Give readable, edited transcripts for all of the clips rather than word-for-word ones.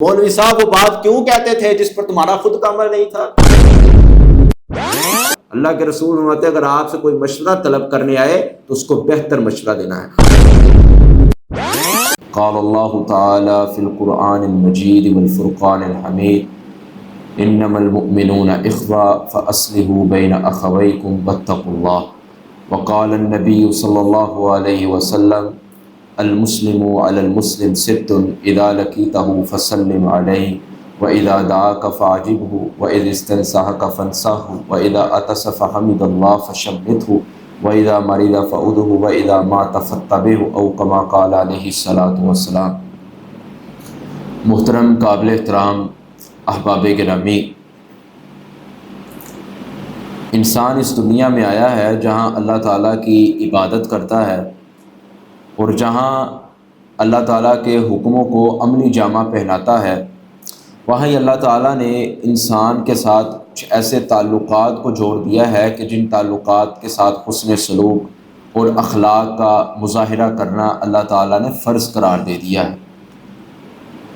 مولوی صاحب وہ بات کیوں کہتے تھے جس پر تمہارا خود کا عمل نہیں تھا؟ اللہ کے رسول فرماتے ہیں اگر آپ سے کوئی مشورہ طلب کرنے آئے تو اس کو بہتر مشورہ دینا ہے۔ قال اللہ تعالی فی القرآن المجید والفرقان الحمید انما المؤمنون اخوہ فاصلحوا بین اخویکم واتقوا اللہ۔ وقال النبی صلی اللہ علیہ وسلم المسلم علی المسلم ست اذا لقیتہ فسلم علیہ وَإِذَا دَعَاكَ فَأَجِبْهُ وَإِذَا اسْتَنْصَحَكَ فَانْصَحْهُ وَإِذَا عَطَسَ فَحَمِدَ اللَّهَ فَشَمِّتْهُ وَإِذَا مَرِضَ فَعُودْهُ وَإِذَا مَاتَ فَاتَّبِعْهُ أَوْ كَمَا قَالَ علیہ الصلاۃ والسلام۔ محترم قابل احترام احباب گرامی، انسان اس دنیا میں آیا ہے جہاں اللہ تعالیٰ کی عبادت کرتا ہے اور جہاں اللہ تعالیٰ کے حکموں کو عملی جامہ پہناتا ہے، وہاں اللہ تعالیٰ نے انسان کے ساتھ کچھ ایسے تعلقات کو جوڑ دیا ہے کہ جن تعلقات کے ساتھ حسن سلوک اور اخلاق کا مظاہرہ کرنا اللہ تعالیٰ نے فرض قرار دے دیا ہے۔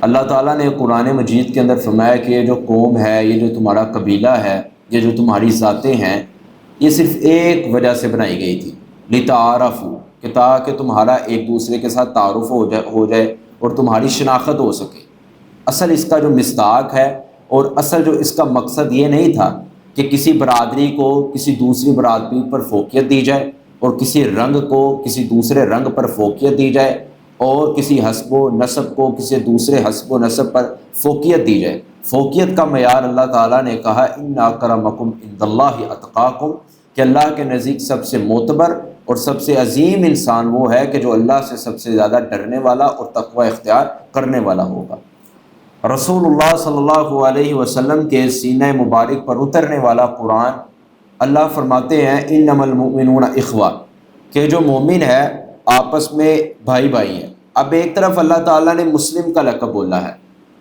اللہ تعالیٰ نے قرآن مجید کے اندر فرمایا کہ یہ جو قوم ہے، یہ جو تمہارا قبیلہ ہے، یہ جو تمہاری ذاتیں ہیں، یہ صرف ایک وجہ سے بنائی گئی تھی، لتعارفوا، کہ تاکہ تمہارا ایک دوسرے کے ساتھ تعارف ہو جائے اور تمہاری شناخت ہو سکے۔ اصل اس کا جو مصداق ہے اور اصل جو اس کا مقصد یہ نہیں تھا کہ کسی برادری کو کسی دوسری برادری پر فوقیت دی جائے اور کسی رنگ کو کسی دوسرے رنگ پر فوقیت دی جائے اور کسی حسب و نسب کو کسی دوسرے حسب و نسب پر فوقیت دی جائے۔ فوقیت کا معیار اللہ تعالیٰ نے کہا ان اکرمکم عند اللہ اتقاکم، کہ اللہ کے نزدیک سب سے معتبر اور سب سے عظیم انسان وہ ہے کہ جو اللہ سے سب سے زیادہ ڈرنے والا اور تقوی اختیار کرنے والا ہوگا۔ رسول اللہ صلی اللہ علیہ وسلم کے سینہ مبارک پر اترنے والا قرآن، اللہ فرماتے ہیں انما المؤمنون اخوہ، کہ جو مومن ہے آپس میں بھائی بھائی ہیں۔ اب ایک طرف اللہ تعالیٰ نے مسلم کا لقب بولا ہے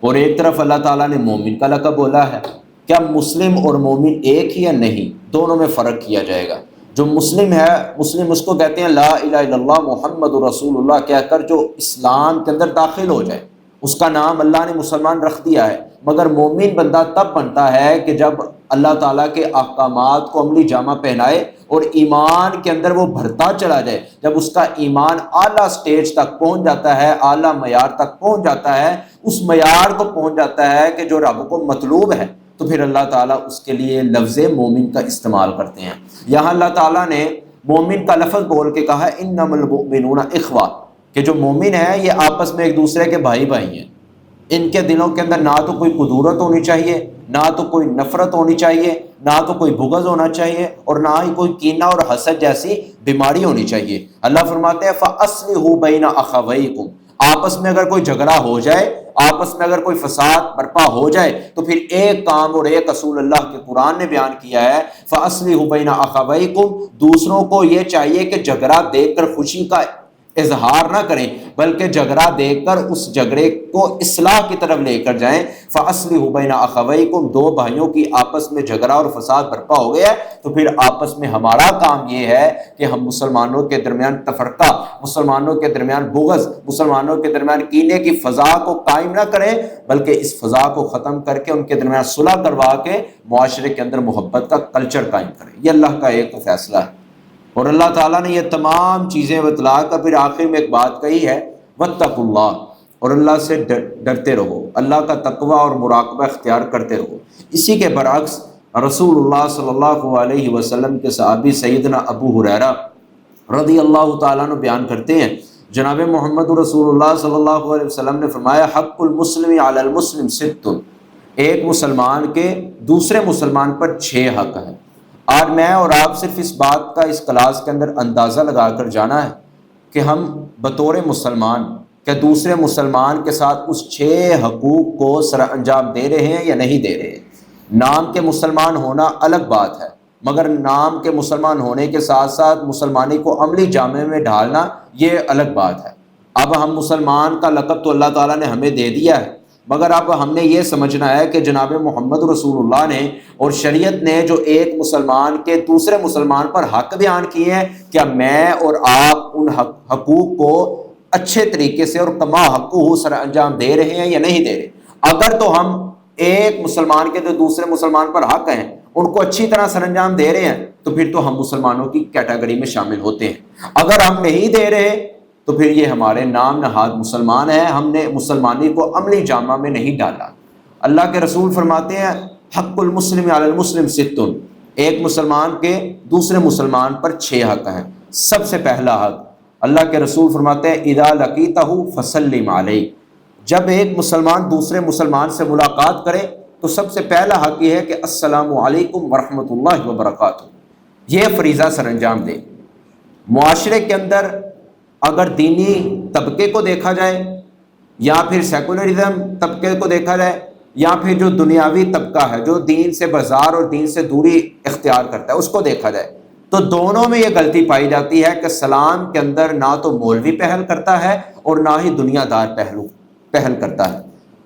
اور ایک طرف اللہ تعالیٰ نے مومن کا لقب بولا ہے۔ کیا مسلم اور مومن ایک ہی یا نہیں؟ دونوں میں فرق کیا جائے گا۔ جو مسلم ہے، مسلم اس کو کہتے ہیں لا الہ الا اللہ محمد رسول اللہ کہہ کر جو اسلام کے اندر داخل ہو جائے، اس کا نام اللہ نے مسلمان رکھ دیا ہے۔ مگر مومن بندہ تب بنتا ہے کہ جب اللہ تعالیٰ کے احکامات کو عملی جامہ پہنائے اور ایمان کے اندر وہ بھرتا چلا جائے۔ جب اس کا ایمان اعلیٰ سٹیج تک پہنچ جاتا ہے، اعلیٰ معیار تک پہنچ جاتا ہے، اس معیار کو پہنچ جاتا ہے کہ جو رب کو مطلوب ہے، تو پھر اللہ تعالیٰ اس کے لیے لفظ مومن کا استعمال کرتے ہیں۔ یہاں اللہ تعالیٰ نے مومن کا لفظ بول کے کہا انما المؤمنون اخوہ، کہ جو مومن ہیں یہ آپس میں ایک دوسرے کے بھائی بھائی ہیں۔ ان کے دلوں کے اندر نہ تو کوئی قدورت ہونی چاہیے، نہ تو کوئی نفرت ہونی چاہیے، نہ تو کوئی بغض ہونا چاہیے، اور نہ ہی کوئی کینہ اور حسد جیسی بیماری ہونی چاہیے۔ اللہ فرماتے ہیں فَأَصْلِحُوا بَيْنَ أَخَوَيْكُمْ، آپس میں اگر کوئی جھگڑا ہو جائے، آپس میں اگر کوئی فساد برپا ہو جائے، تو پھر ایک کام اور ایک اصول اللہ کے قرآن نے بیان کیا ہے فَأَصْلِحُوا بَيْنَ أَخَوَيْكُمْ، دوسروں کو یہ چاہیے کہ جھگڑا دیکھ کر خوشی کا اظہار نہ کریں، بلکہ جھگڑا دیکھ کر اس جھگڑے کو اصلاح کی طرف لے کر جائیں۔ فَأَصْلِحُوا بَيْنَ أَخَوَيْكُمْ، دو بھائیوں کی آپس میں جھگڑا اور فساد برپا ہو گیا ہے تو پھر آپس میں ہمارا کام یہ ہے کہ ہم مسلمانوں کے درمیان تفرقہ، مسلمانوں کے درمیان بغض، مسلمانوں کے درمیان کینے کی فضا کو قائم نہ کریں، بلکہ اس فضا کو ختم کر کے ان کے درمیان صلح کروا کے معاشرے کے اندر محبت کا کلچر قائم کریں۔ یہ اللہ کا ایک فیصلہ ہے۔ اور اللہ تعالیٰ نے یہ تمام چیزیں بتلا کر پھر آخر میں ایک بات کہی ہے واتقوا اللہ، اور اللہ سے ڈرتے رہو، اللہ کا تقوی اور مراقبہ اختیار کرتے رہو۔ اسی کے برعکس رسول اللہ صلی اللہ علیہ وسلم کے صحابی سیدنا ابو ہریرہ رضی اللہ تعالیٰ عنہ بیان کرتے ہیں، جناب محمد رسول اللہ صلی اللہ علیہ وسلم نے فرمایا حق المسلم علی المسلم ست، ایک مسلمان کے دوسرے مسلمان پر 6 حق ہیں۔ آج میں اور آپ صرف اس بات کا اس کلاس کے اندر اندازہ لگا کر جانا ہے کہ ہم بطور مسلمان کیا دوسرے مسلمان کے ساتھ اس 6 حقوق کو سر انجام دے رہے ہیں یا نہیں دے رہے ہیں۔ نام کے مسلمان ہونا الگ بات ہے، مگر نام کے مسلمان ہونے کے ساتھ ساتھ مسلمانی کو عملی جامے میں ڈھالنا یہ الگ بات ہے۔ اب ہم مسلمان کا لقب تو اللہ تعالیٰ نے ہمیں دے دیا ہے، مگر اب ہم نے یہ سمجھنا ہے کہ جناب محمد رسول اللہ نے اور شریعت نے جو ایک مسلمان کے دوسرے مسلمان پر حق بیان کیے ہیں، کیا میں اور آپ ان حقوق کو اچھے طریقے سے اور کما حقوق سر انجام دے رہے ہیں یا نہیں دے رہے۔ اگر تو ہم ایک مسلمان کے جو دوسرے مسلمان پر حق ہیں ان کو اچھی طرح سر انجام دے رہے ہیں تو پھر تو ہم مسلمانوں کی کیٹیگری میں شامل ہوتے ہیں. اگر ہم نہیں دے رہے تو پھر یہ ہمارے نام نہاد مسلمان ہیں، ہم نے مسلمانی کو عملی جامہ میں نہیں ڈالا. اللہ کے رسول فرماتے ہیں حق المسلم علی المسلم ستن، ایک مسلمان کے دوسرے مسلمان پر 6 حق ہیں. سب سے پہلا حق اللہ کے رسول فرماتے ہیں اذا لقیتہ فسلم علیہ، جب ایک مسلمان دوسرے مسلمان سے ملاقات کرے تو سب سے پہلا حق یہ ہے کہ السلام علیکم ورحمۃ اللہ وبرکاتہ، یہ فریضہ سر انجام دے. معاشرے کے اندر اگر دینی طبقے کو دیکھا جائے یا پھر سیکولرزم طبقے کو دیکھا جائے یا پھر جو دنیاوی طبقہ ہے جو دین سے بازار اور دین سے دوری اختیار کرتا ہے اس کو دیکھا جائے تو دونوں میں یہ غلطی پائی جاتی ہے کہ سلام کے اندر نہ تو مولوی پہل کرتا ہے اور نہ ہی دنیا دار پہل کرتا ہے.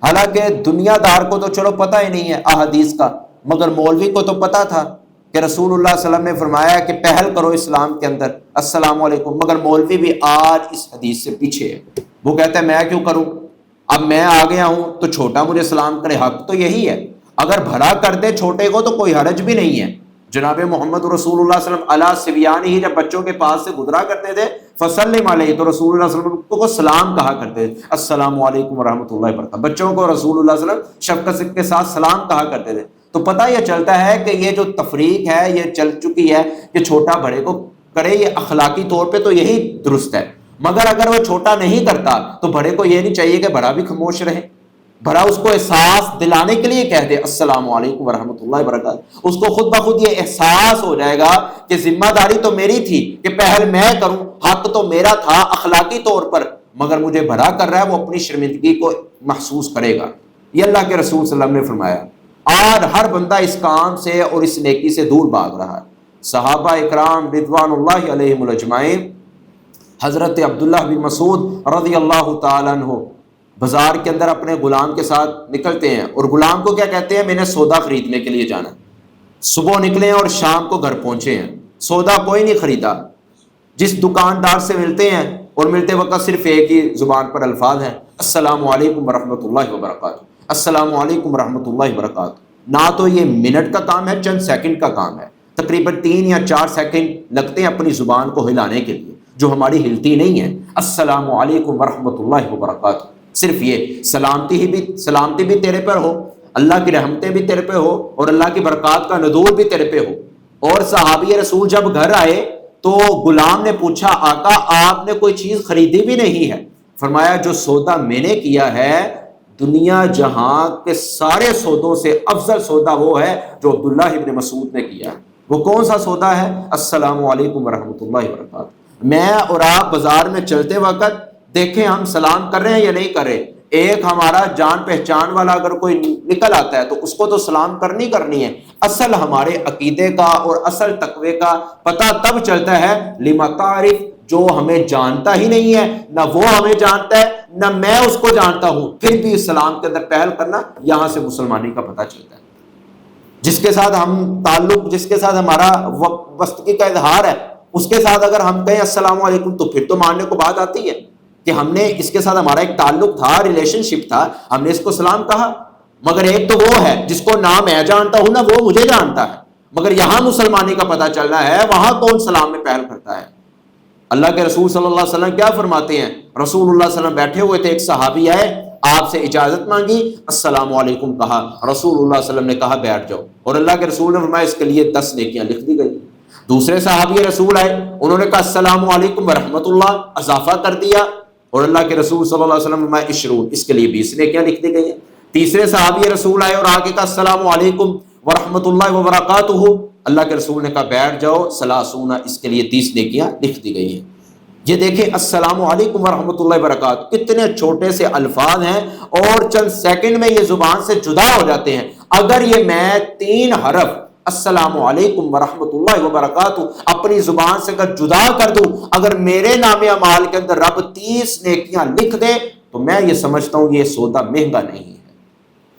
حالانکہ دنیا دار کو تو چلو پتہ ہی نہیں ہے احادیث کا، مگر مولوی کو تو پتہ تھا کہ رسول اللہ صلی اللہ علیہ وسلم نے فرمایا کہ پہل کرو اسلام کے اندر السلام علیکم، مگر مولوی بھی آج اس حدیث سے پیچھے ہے. وہ کہتا ہے میں کیوں کروں، اب میں آ گیا ہوں تو چھوٹا مجھے سلام کرے، حق تو یہی ہے. اگر بھلا کر دے چھوٹے کو تو کوئی حرج بھی نہیں ہے. جناب محمد رسول اللہ صلی اللہ علیہ وسلم علی سبیان ہی جب بچوں کے پاس سے گزرا کرتے تھے فسلم علیہ، تو رسول اللہ صلی اللہ علیہ وسلم کو سلام کہا کرتے تھے السلام علیکم ورحمۃ اللہ وبرکاتہ. بچوں کو رسول اللہ صلی اللہ علیہ وسلم شفقت کے ساتھ سلام کہا کرتے تھے. تو پتہ یہ چلتا ہے کہ یہ جو تفریق ہے یہ چل چکی ہے کہ چھوٹا بڑے کو کرے، یہ اخلاقی طور پہ تو یہی درست ہے. مگر اگر وہ چھوٹا نہیں کرتا تو بڑے کو یہ نہیں چاہیے کہ بڑا بھی خاموش رہے، بڑا اس کو احساس دلانے کے لیے کہہ دے السلام علیکم ورحمۃ اللہ وبرکاتہ. اس کو خود بخود یہ احساس ہو جائے گا کہ ذمہ داری تو میری تھی کہ پہل میں کروں، حق تو میرا تھا اخلاقی طور پر، مگر مجھے بڑا کر رہا ہے، وہ اپنی شرمندگی کو محسوس کرے گا. یہ اللہ کے رسول صلی اللہ علیہ وسلم نے فرمایا. آج ہر بندہ اس کام سے اور اس نیکی سے دور بھاگ رہا ہے. صحابہ اکرام رضوان اللہ علیہم اجمعین، حضرت عبداللہ بن مسعود رضی اللہ تعالیٰ عنہ بازار کے اندر اپنے غلام کے ساتھ نکلتے ہیں اور غلام کو کیا کہتے ہیں، میں نے سودا خریدنے کے لیے جانا. صبح نکلے اور شام کو گھر پہنچے ہیں، سودا کوئی نہیں خریدا. جس دکاندار سے ملتے ہیں اور ملتے وقت صرف ایک ہی زبان پر الفاظ ہیں السلام علیکم ورحمۃ اللہ وبرکاتہ، السلام علیکم ورحمۃ اللہ وبرکاتہ. نہ تو یہ منٹ کا کام ہے، چند سیکنڈ کا کام ہے، تقریباً 3 یا 4 سیکنڈ لگتے ہیں اپنی زبان کو ہلانے کے لیے جو ہماری ہلتی نہیں ہے. السلام علیکم ورحمۃ اللہ وبرکاتہ، صرف یہ سلامتی بھی تیرے پر ہو، اللہ کی رحمتیں بھی تیرے پہ ہو اور اللہ کی برکات کا نزول بھی تیرے پہ ہو. اور صحابی رسول جب گھر آئے تو غلام نے پوچھا آقا آپ نے کوئی چیز خریدی بھی نہیں ہے؟ فرمایا جو سودا میں نے کیا ہے دنیا جہاں کے سارے سودوں سے افضل سودا وہ ہے جو عبداللہ ابن مسعود نے کیا. وہ کون سا سودا ہے؟ السلام علیکم ورحمۃ اللہ وبرکاتہ. میں اور آپ بازار میں چلتے وقت دیکھیں ہم سلام کر رہے ہیں یا نہیں کر رہے. ایک ہمارا جان پہچان والا اگر کوئی نکل آتا ہے تو اس کو تو سلام کرنی ہے. اصل ہمارے عقیدے کا اور اصل تقوی کا پتہ تب چلتا ہے لما تعرف، جو ہمیں جانتا ہی نہیں ہے، نہ وہ ہمیں جانتا ہے نہ میں اس کو جانتا ہوں، پھر بھی اسلام کے اندر پہل کرنا، یہاں سے مسلمانی کا پتہ چلتا ہے. جس کے ساتھ ہم تعلق، جس کے ساتھ ہمارا وابستگی کا اظہار ہے، اس کے ساتھ اگر ہم کہیں السلام علیکم تو پھر تو ماننے کو بات آتی ہے کہ ہم نے اس کے ساتھ ہمارا ایک تعلق تھا، ریلیشن شپ تھا، ہم نے اس کو سلام کہا. مگر ایک تو وہ ہے جس کو نہ میں جانتا ہوں نہ وہ مجھے جانتا ہے، مگر یہاں مسلمانی کا پتہ چلنا ہے وہاں کون سلام میں پہل کرتا ہے. اللہ کے رسول صلی اللہ علیہ وسلم کیا فرماتے ہیں؟ رسول اللہ صلی اللہ علیہ وسلم بیٹھے ہوئے تھے، ایک صحابی آئے، آپ سے اجازت مانگی، السلام علیکم کہا، رسول اللہ صلی اللہ علیہ وسلم نے کہا بیٹھ جاؤ، اور اللہ کے رسول نے فرمایا اس کے لیے 10 نیکیاں لکھ دی گئی. دوسرے صحابی رسول آئے، انہوں نے کہا السلام علیکم ورحمۃ اللہ، اضافہ کر دیا، اور اللہ کے رسول صلی اللہ علیہ وسلم نے فرمایا عشرون، اس کے لیے 20 نیکیاں لکھ دی گئی ہیں. تیسرے صحابی رسول آئے اور آگے کہا السلام علیکم ورحمۃ اللہ وبرکاتہ، اللہ کے رسول نے کہا بیٹھ جاؤ، 30، اس کے لیے 30 نیکیاں لکھ دی گئی ہیں. یہ دیکھیں السلام علیکم ورحمۃ اللہ وبرکاتہ کتنے چھوٹے سے الفاظ ہیں اور چند سیکنڈ میں یہ زبان سے جدا ہو جاتے ہیں. اگر یہ میں 3 حرف السلام علیکم ورحمۃ اللہ وبرکاتہ اپنی زبان سے اگر جدا کر دوں، اگر میرے نام اعمال کے اندر رب 30 نیکیاں لکھ دے تو میں یہ سمجھتا ہوں یہ سودا مہنگا نہیں ہے.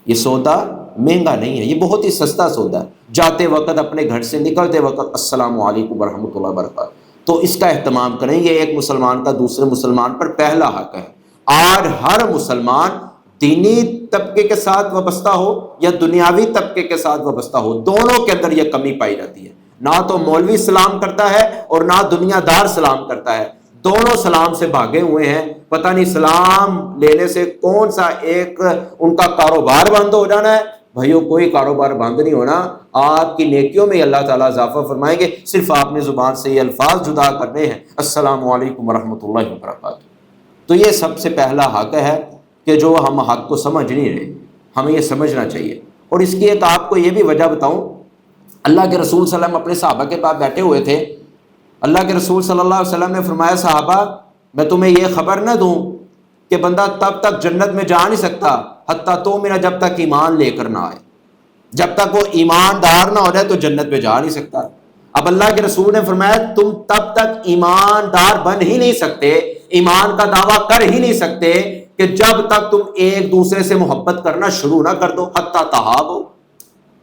یہ سودا مہنگا نہیں ہے، یہ بہت ہی سستا سودا ہے. جاتے وقت اپنے گھر سے نکلتے وقت السلام علیکم ورحمۃ اللہ وبرکاتہ، تو اس کا اہتمام کریں. یہ ایک مسلمان کا دوسرے مسلمان پر پہلا حق ہے. آج ہر مسلمان دینی طبقے کے ساتھ وابستہ ہو یا دنیاوی طبقے کے ساتھ وابستہ ہو، دونوں کے اندر یہ کمی پائی جاتی ہے۔ نہ تو مولوی سلام کرتا ہے اور نہ دنیا دار سلام کرتا ہے، دونوں سلام سے بھاگے ہوئے ہیں۔ پتہ نہیں سلام لینے سے کون سا ایک ان کا کاروبار بند ہو جانا ہے۔ بھائیو، کوئی کاروبار بند نہیں ہونا، آپ کی نیکیوں میں اللہ تعالیٰ اضافہ فرمائیں گے، صرف آپ نے زبان سے یہ الفاظ جدا کرنے ہیں، السلام علیکم ورحمۃ اللہ وبرکاتہ۔ تو یہ سب سے پہلا حق ہے کہ جو ہم حق کو سمجھ نہیں رہے، ہمیں یہ سمجھنا چاہیے۔ اور اس کی ایک آپ کو یہ بھی وجہ بتاؤں، اللہ کے رسول صلی اللہ علیہ وسلم اپنے صحابہ کے پاس بیٹھے ہوئے تھے، اللہ کے رسول صلی اللہ علیہ وسلم نے فرمایا، صحابہ میں تمہیں یہ خبر نہ دوں کہ بندہ تب تک جنت میں جا نہیں سکتا حتیٰ تو میرا جب تک ایمان لے کر نہ آئے، جب تک وہ ایماندار نہ ہو جائے تو جنت میں جا نہیں سکتا۔ اب اللہ کے رسول نے فرمایا تم تب تک ایماندار بن ہی نہیں سکتے، ایمان کا دعویٰ کر ہی نہیں سکتے کہ جب تک تم ایک دوسرے سے محبت کرنا شروع نہ کر دو، حتیٰ تحابو۔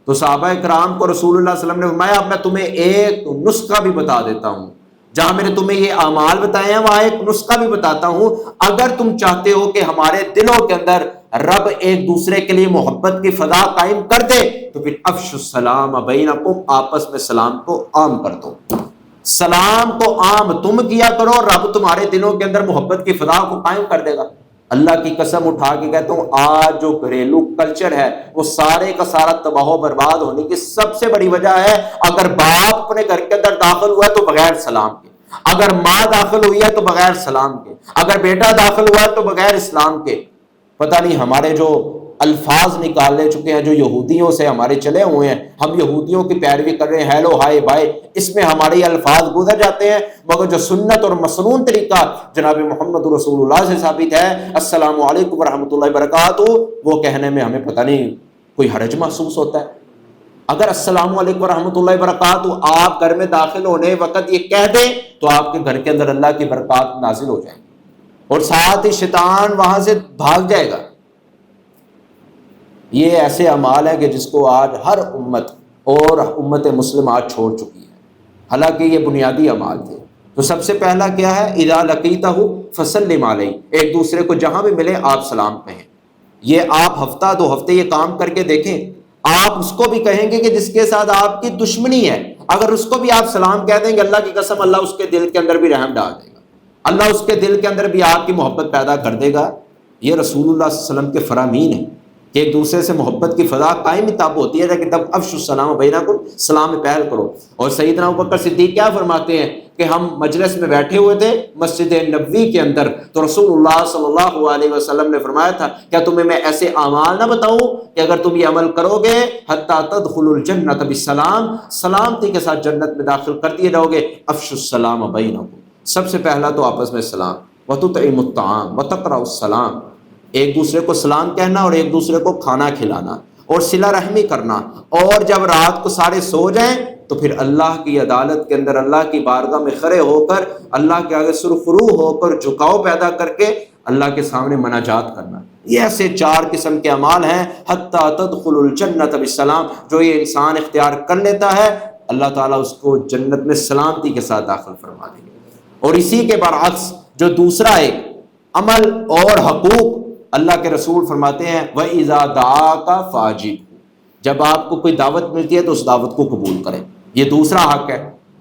تو صحابہ کرام کو رسول اللہ صلی اللہ علیہ وسلم نے فرمایا اب میں تمہیں ایک نسخہ بھی بتا دیتا ہوں، جہاں میں نے تمہیں یہ اعمال بتائے ہیں وہاں ایک نسخہ بھی بتاتا ہوں، اگر تم چاہتے ہو کہ ہمارے دلوں کے اندر رب ایک دوسرے کے لیے محبت کی فضا قائم کر دے تو پھر افشوا السلام بینکم، آپس میں سلام کو عام کر دو، سلام کو عام تم کیا کرو، رب تمہارے دلوں کے اندر محبت کی فضا کو قائم کر دے گا۔ اللہ کی قسم اٹھا کے کہتا ہوں، آج جو گھریلو کلچر ہے وہ سارے کا سارا تباہ و برباد ہونے کی سب سے بڑی وجہ ہے، اگر باپ اپنے گھر کے اندر داخل ہوا ہے تو بغیر سلام کے، اگر ماں داخل ہوئی ہے تو بغیر سلام کے، اگر بیٹا داخل ہوا ہے تو بغیر اسلام کے۔ پتہ نہیں ہمارے جو الفاظ نکال لے چکے ہیں جو یہودیوں سے ہمارے چلے ہوئے ہیں، ہم یہودیوں کی پیروی کر رہے ہیں، ہیلو ہائے بائے، اس میں ہمارے الفاظ گزر جاتے ہیں، مگر جو سنت اور مسنون طریقہ جناب محمد رسول اللہ سے ثابت ہے، السلام علیکم ورحمۃ اللہ وبرکاتہ، وہ کہنے میں ہمیں پتہ نہیں کوئی حرج محسوس ہوتا ہے۔ اگر السلام علیکم ورحمۃ اللہ وبرکاتہ آپ گھر میں داخل ہونے وقت یہ کہہ دیں تو آپ کے گھر کے اندر اللہ کی برکات نازل ہو جائیں گی اور ساتھ ہی شیطان وہاں سے بھاگ جائے گا۔ یہ ایسے اعمال ہیں کہ جس کو آج ہر امت اور امت مسلم آج چھوڑ چکی ہے، حالانکہ یہ بنیادی اعمال تھے۔ تو سب سے پہلا کیا ہے، اذا لقیتہ فسلم علیہ، ایک دوسرے کو جہاں بھی ملے آپ سلام کہیں۔ یہ آپ ہفتہ دو ہفتے یہ کام کر کے دیکھیں، آپ اس کو بھی کہیں گے کہ جس کے ساتھ آپ کی دشمنی ہے، اگر اس کو بھی آپ سلام کہہ دیں گے، اللہ کی قسم اللہ اس کے دل کے اندر بھی رحم ڈال دے گا، اللہ اس کے دل کے اندر بھی آپ کی محبت پیدا کر دے گا۔ یہ رسول اللہ صلی اللہ علیہ وسلم کے فرامین ہیں کہ ایک دوسرے سے محبت کی فضا قائم تب ہوتی ہے کہ تب افشوا السلام بینکم، سلام میں پہل کرو۔ اور سیدنا ابوبکر صدیق کیا فرماتے ہیں کہ ہم مجلس میں بیٹھے ہوئے تھے مسجد نبوی کے اندر، تو رسول اللہ صلی اللہ علیہ وسلم نے فرمایا تھا کیا تمہیں میں ایسے اعمال نہ بتاؤں کہ اگر تم یہ عمل کرو گے حتی تدخلوا الجنۃ بالسلام، سلامتی کے ساتھ جنت میں داخل کر دیے جاؤ گے۔ افشوا السلام بینکم، سب سے پہلا تو آپس میں سلام، وتطعموا الطعام وتقرؤوا السلام، ایک دوسرے کو سلام کہنا اور ایک دوسرے کو کھانا کھلانا اور صلہ رحمی کرنا، اور جب رات کو سارے سو جائیں تو پھر اللہ کی عدالت کے اندر اللہ کی بارگاہ میں کھڑے ہو کر اللہ کے آگے سرخرو ہو کر جھکاؤ پیدا کر کے اللہ کے سامنے مناجات کرنا۔ یہ ایسے چار قسم کے اعمال ہیں حتی تدخل الجنۃ بالسلام، جو یہ انسان اختیار کر لیتا ہے اللہ تعالیٰ اس کو جنت میں سلامتی کے ساتھ داخل فرما دیں گے۔ اور اسی کے برعکس جو دوسرا ایک عمل اور حقوق، اللہ کے رسول فرماتے ہیں وَإِذَا دَعَاكَ فَأَجِبْهُ، جب آپ کو کوئی دعوت ملتی ہے تو اس دعوت کو قبول کریں، یہ دوسرا حق ہے۔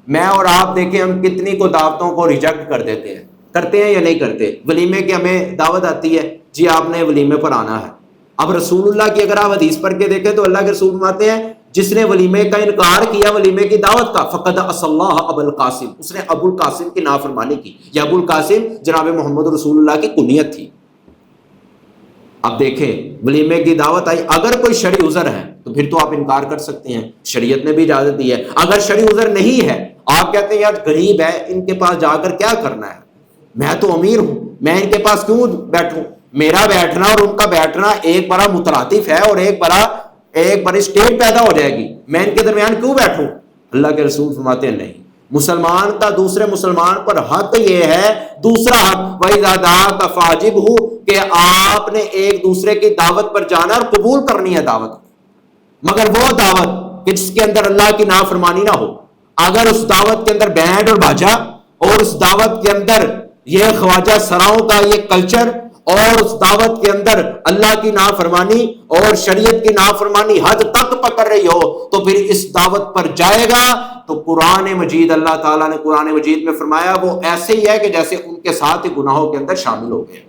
میں اور آپ دیکھیں ہم کتنی کو دعوتوں کو ریجیکٹ کر دیتے ہیں، کرتے ہیں یا نہیں کرتے؟ ولیمے کی ہمیں دعوت آتی ہے، جی آپ نے ولیمے پر آنا ہے۔ اب رسول اللہ کی اگر آپ حدیث پڑھ کے دیکھیں تو اللہ کے رسول فرماتے ہیں جس نے ولیمے کا انکار کیا، ولیمے کی دعوت کا، فقد عصى الله ابا القاسم، اس نے ابو القاسم کی نافرمانی کی۔ یا ابو القاسم جناب محمد رسول اللہ کی کنیت تھی۔ اب دیکھیں ولیمے کی دعوت آئی، اگر کوئی شرعی عذر ہے تو پھر تو آپ انکار کر سکتے ہیں، شریعت نے بھی اجازت دی ہے۔ اگر شرعی عذر نہیں ہے، آپ کہتے ہیں یار غریب ہے، ان کے پاس جا کر کیا کرنا ہے، میں تو امیر ہوں، میں ان کے پاس کیوں بیٹھوں، میرا بیٹھنا اور ان کا بیٹھنا ایک بڑا مترادف ہے اور ایک بڑی اسٹیٹ پیدا ہو جائے گی، میں ان کے درمیان کیوں بیٹھوں؟ اللہ کے رسول فرماتے ہیں نہیں، مسلمان کا دوسرے مسلمان پر حق یہ ہے، دوسرا حق وَإِذَا دَعَاكَ فَأَجِبْهُ، کہ آپ نے ایک دوسرے کی دعوت پر جانا اور قبول کرنی ہے دعوت، مگر وہ دعوت کہ جس کے اندر اللہ کی نافرمانی نہ ہو۔ اگر اس دعوت کے اندر بینڈ اور باجا اور اس دعوت کے اندر یہ خواجہ سراؤں کا یہ کلچر اور اس دعوت کے اندر اللہ کی نافرمانی اور شریعت کی نافرمانی حد تک پکڑ رہی ہو تو پھر اس دعوت پر جائے گا تو قرآن مجید اللہ تعالیٰ نے قرآن مجید میں فرمایا وہ ایسے ہی ہے کہ جیسے ان کے ساتھ ہی گناہوں کے اندر شامل ہو گئے۔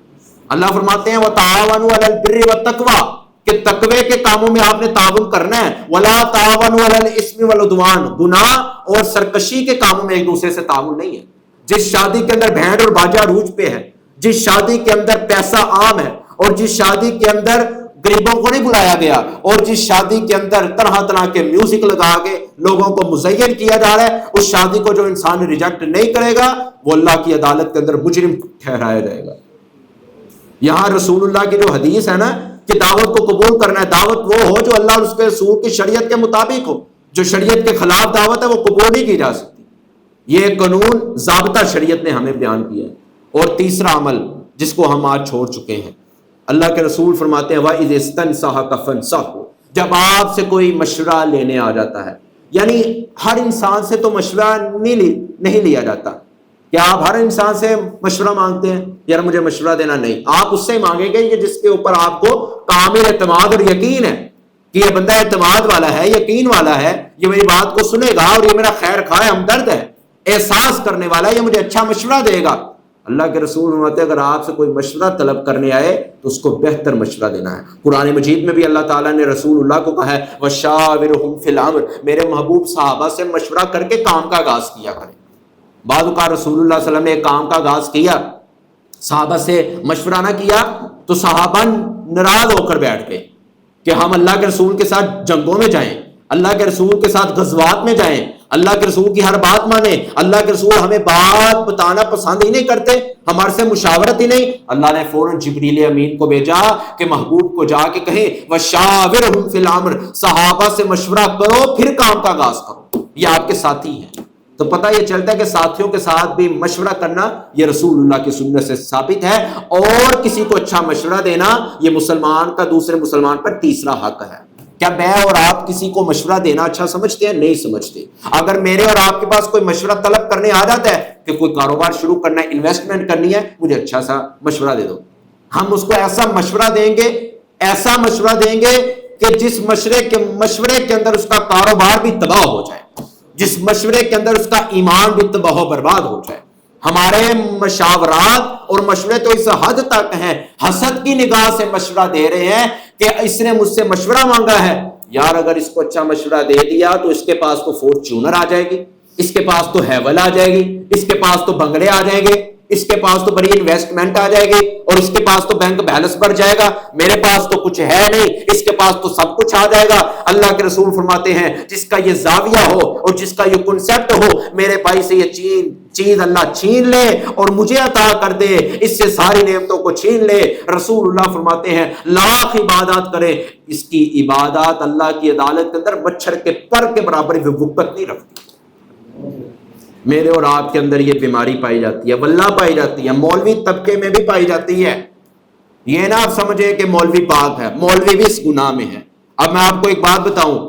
اللہ فرماتے ہیں وَتَعَاوَنُوا عَلَى الْبِرِّ وَالتَّقْوَىٰ کہ تقوی کے کاموں میں آپ نے تعاون کرنا ہے، وَلَا تَعَاوَنُوا عَلَى الْإِثْمِ وَالْعُدْوَانِ گناہ اور سرکشی کے کاموں میں ایک دوسرے سے تعاون نہیں ہے۔ جس شادی کے اندر بھینڈ اور باجا عروج پہ ہے، جس شادی کے اندر پیسہ عام ہے، اور جس شادی کے اندر غریبوں کو نہیں بلایا گیا، اور جس شادی کے اندر طرح طرح کے میوزک لگا کے لوگوں کو مزین کیا جا رہا ہے، اس شادی کو جو انسان ریجیکٹ نہیں کرے گا وہ اللہ کی عدالت کے اندر مجرم ٹھہرایا جائے گا۔ یہاں رسول اللہ کی جو حدیث ہے نا کہ دعوت کو قبول کرنا ہے، دعوت وہ ہو جو اللہ اور اس کے رسول کی شریعت کے مطابق ہو، جو شریعت کے خلاف دعوت ہے وہ قبول نہیں کی جا سکتی۔ یہ قانون ضابطہ شریعت نے ہمیں بیان کیا ہے۔ اور تیسرا عمل جس کو ہم آج چھوڑ چکے ہیں، اللہ کے رسول فرماتے ہیں وَإِذِ اسْتَنْصَحَكَ فَانصَحْهُ جب آپ سے کوئی مشورہ لینے آ جاتا ہے، یعنی ہر انسان سے تو مشورہ نہیں لیا جاتا۔ کیا آپ ہر انسان سے مشورہ مانگتے ہیں؟ یار مجھے مشورہ دینا، نہیں، آپ اس سے مانگیں گے کہ جس کے اوپر آپ کو کامل اعتماد اور یقین ہے کہ یہ بندہ اعتماد والا ہے، یقین والا ہے، یہ میری بات کو سنے گا اور یہ میرا خیر خواہ ہمدرد ہے، احساس کرنے والا ہے، یہ مجھے اچھا مشورہ دے گا۔ اللہ کے رسول فرماتے ہیں اگر آپ سے کوئی مشورہ طلب کرنے آئے تو اس کو بہتر مشورہ دینا ہے۔ قرآن مجید میں بھی اللہ تعالیٰ نے رسول اللہ کو کہا ہے وَشَاوِرْهُمْ فِي الْأَمْرِ میرے محبوب صحابہ سے مشورہ کر کے کام کا آغاز کیا کریں۔ بعد اوقات رسول اللہ صلی اللہ علیہ وسلم نے ایک کام کا آغاز کیا، صحابہ سے مشورہ نہ کیا تو صحابہ ناراض ہو کر بیٹھ گئے کہ ہم اللہ کے رسول کے ساتھ جنگوں میں جائیں، اللہ کے رسول کے ساتھ غزوات میں جائیں، اللہ کے رسول کی ہر بات مانیں، اللہ کے رسول ہمیں بات بتانا پسند ہی نہیں کرتے، ہمارے سے مشاورت ہی نہیں۔ اللہ نے فوراً جبریل امین کو بھیجا کہ محبوب کو جا کے کہیں وَشَاوِرْهُمْ فِي الْأَمْرِ صحابہ سے مشورہ کرو پھر کام کا آغاز کرو، یہ آپ کے ساتھی ہیں۔ تو پتہ یہ چلتا ہے کہ ساتھیوں کے ساتھ بھی مشورہ کرنا یہ رسول اللہ کی سنت سے ثابت ہے، اور کسی کو اچھا مشورہ دینا یہ مسلمان کا دوسرے مسلمان پر تیسرا حق ہے۔ کیا میں اور آپ کسی کو مشورہ دینا اچھا سمجھتے ہیں؟ نہیں سمجھتے۔ اگر میرے اور آپ کے پاس کوئی مشورہ طلب کرنے آ جاتا ہے کہ کوئی کاروبار شروع کرنا ہے، انویسٹمنٹ کرنی ہے، مجھے اچھا سا مشورہ دے دو، ہم اس کو ایسا مشورہ دیں گے کہ جس مشورے کے اندر اس کا کاروبار بھی تباہ ہو جائے، جس مشورے کے اندر اس کا ایمان بھی تباہ و برباد ہو جائے۔ ہمارے مشاورات اور مشورے تو اس حد تک ہیں، حسد کی نگاہ سے مشورہ دے رہے ہیں کہ اس نے مجھ سے مشورہ مانگا ہے، یار اگر اس کو اچھا مشورہ دے دیا تو اس کے پاس تو فورچونر آ جائے گی، اس کے پاس تو ہیول آ جائے گی، اس کے پاس تو بنگلے آ جائیں گے، اس کے پاس تو بڑی انویسٹمنٹ آ جائے گی، اور اس کے پاس تو بینک بیلنس بڑھ جائے گا، میرے پاس تو کچھ ہے نہیں، اس کے پاس تو سب کچھ آ جائے گا۔ اللہ کے رسول فرماتے ہیں جس کا یہ زاویہ ہو اور جس کا یہ کنسپٹ ہو، میرے بھائی سے یہ چیز اللہ چھین لے اور مجھے عطا کر دے، اس سے ساری نعمتوں کو چھین لے۔ رسول اللہ فرماتے ہیں لاکھ عبادات کرے، اس کی عبادات اللہ کی عدالت کے اندر مچھر کے پر کے برابر بھی وقت نہیں رکھتی۔ میرے اور آپ کے اندر یہ بیماری پائی جاتی ہے، واللہ پائی جاتی ہے، مولوی طبقے میں بھی پائی جاتی ہے۔ یہ نہ آپ سمجھے کہ مولوی پاک ہے، مولوی بھی اس گناہ میں ہے۔ اب میں آپ کو ایک بات بتاؤں،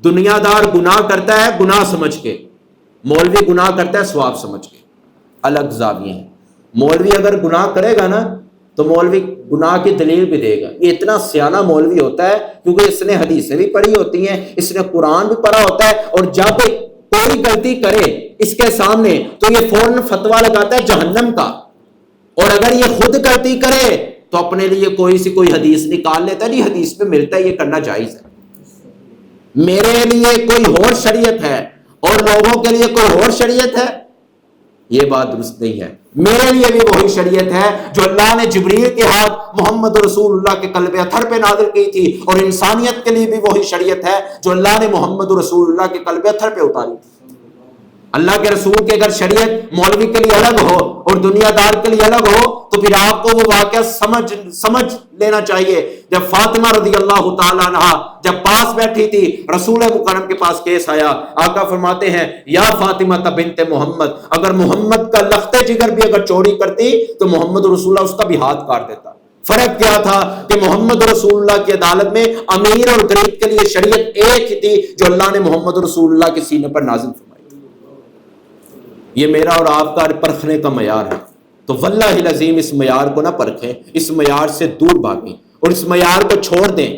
دنیا دار گناہ کرتا ہے گناہ سمجھ کے، مولوی گناہ کرتا ہے ثواب سمجھ کے، الگ زاویے ہیں۔ مولوی اگر گناہ کرے گا نا تو مولوی گناہ کی دلیل بھی دے گا، یہ اتنا سیانہ مولوی ہوتا ہے کیونکہ اس نے حدیثیں بھی پڑھی ہوتی ہیں، اس نے قرآن بھی پڑھا ہوتا ہے، اور جب کوئی غلطی کرے اس کے سامنے تو یہ فوراً فتویٰ لگاتا ہے جہنم کا، اور اگر یہ خود غلطی کرے تو اپنے لیے کوئی حدیث نکال لیتا ہے، نہیں حدیث میں ملتا ہے یہ کرنا جائز ہے، میرے لیے کوئی اور شریعت ہے اور لوگوں کے لیے کوئی اور شریعت ہے، یہ بات درست نہیں ہے۔ میرے لیے بھی وہی شریعت ہے جو اللہ نے جبریل کے ہاتھ محمد رسول اللہ کے قلب اطہر پہ نازل کی تھی، اور انسانیت کے لیے بھی وہی شریعت ہے جو اللہ نے محمد رسول اللہ کے قلب اطہر پہ اتاری تھی۔ اللہ کے رسول کی اگر شریعت مولوی کے لیے الگ ہو اور دنیا دار کے لیے الگ ہو تو پھر آپ کو وہ واقعہ سمجھ لینا چاہیے۔ جب فاطمہ رضی اللہ تعالیٰ عنہ جب پاس بیٹھی تھی، رسول مکرم کے پاس کیس آیا، آقا فرماتے ہیں یا فاطمہ بنت محمد، اگر محمد کا لخت جگر بھی اگر چوری کرتی تو محمد رسول اللہ اس کا بھی ہاتھ کاٹ دیتا۔ فرق کیا تھا کہ محمد رسول اللہ کی عدالت میں امیر اور غریب کے لیے شریعت ایک ہی تھی جو اللہ نے محمد رسول اللہ کے سینے پر نازل فرمائی۔ یہ میرا اور آپ کا پرکھنے کا معیار ہے۔ تو واللہ العظیم اس معیار کو نہ پرکھیں، اس معیار سے دور بھاگیں اور اس معیار کو چھوڑ دیں۔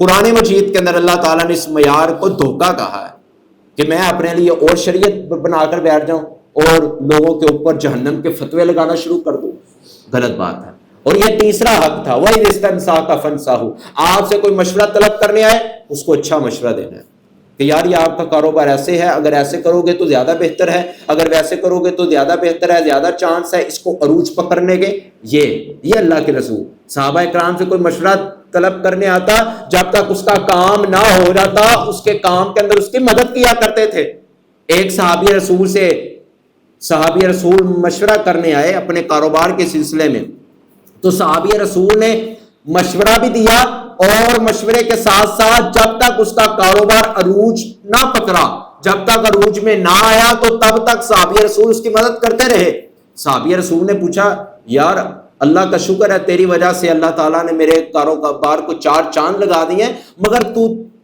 قرآن مجید کے اندر اللہ تعالیٰ نے اس معیار کو دھوکہ کہا ہے کہ میں اپنے لیے اور شریعت بنا کر بیٹھ جاؤں اور لوگوں کے اوپر جہنم کے فتوے لگانا شروع کر دوں، غلط بات ہے۔ اور یہ تیسرا حق تھا، وَإِذِ اسْتَنْصَحَكَ فَانصَحْهُ، آپ سے کوئی مشورہ طلب کرنے آئے اس کو اچھا مشورہ دینا ہے کہ یار یہ آپ کا کاروبار ایسے ہے، اگر ایسے کرو گے تو زیادہ بہتر ہے، اگر ویسے کرو گے تو زیادہ بہتر ہے، زیادہ چانس ہے اس کو عروج پکڑنے کے۔ یہ اللہ کے رسول صحابہ کرام سے کوئی مشورہ طلب کرنے آتا، جب تک اس کا کام نہ ہو جاتا اس کے کام کے اندر اس کی مدد کیا کرتے تھے۔ ایک صحابی رسول مشورہ کرنے آئے اپنے کاروبار کے سلسلے میں، تو صحابی رسول نے مشورہ بھی دیا اور مشورے کے ساتھ ساتھ جب تک اس کا کاروبار عروج نہ پکڑا، جب تک عروج میں نہ آیا تو تب تک صحابی رسول اس کی مدد کرتے رہے۔ صحابی رسول نے پوچھا یار اللہ کا شکر ہے تیری وجہ سے اللہ تعالیٰ نے میرے کاروبار کو 4 چاند لگا دیے ہیں، مگر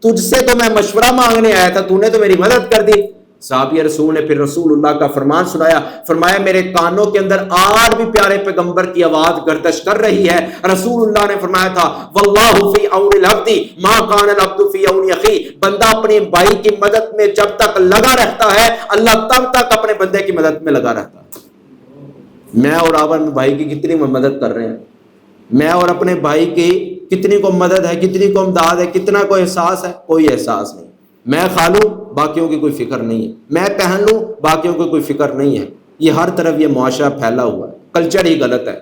تجھ سے تو میں مشورہ مانگنے آیا تھا، تو نے تو میری مدد کر دی۔ صحابی رسول نے پھر رسول اللہ کا فرمان سنایا، فرمایا میرے کانوں کے اندر آج بھی پیارے پیغمبر کی آواز گردش کر رہی ہے۔ رسول اللہ نے فرمایا تھا واللہ فی عون العبد ما کان العبد فی عون اخیہ، بندہ اپنے بھائی کی مدد میں جب تک لگا رہتا ہے اللہ تب تک اپنے بندے کی مدد میں لگا رہتا ہے۔ میں اور آپ اپنے بھائی کی کتنی مدد کر رہے ہیں، میں اور اپنے بھائی کی کتنی کو مدد ہے، کتنی کو امداد ہے، کتنا کو احساس ہے؟ کوئی احساس نہیں۔ میں کھا لوں باقیوں کی کوئی فکر نہیں ہے، میں پہن لوں باقیوں کی کوئی فکر نہیں ہے۔ یہ ہر طرف یہ معاشرہ پھیلا ہوا ہے، کلچر ہی غلط ہے۔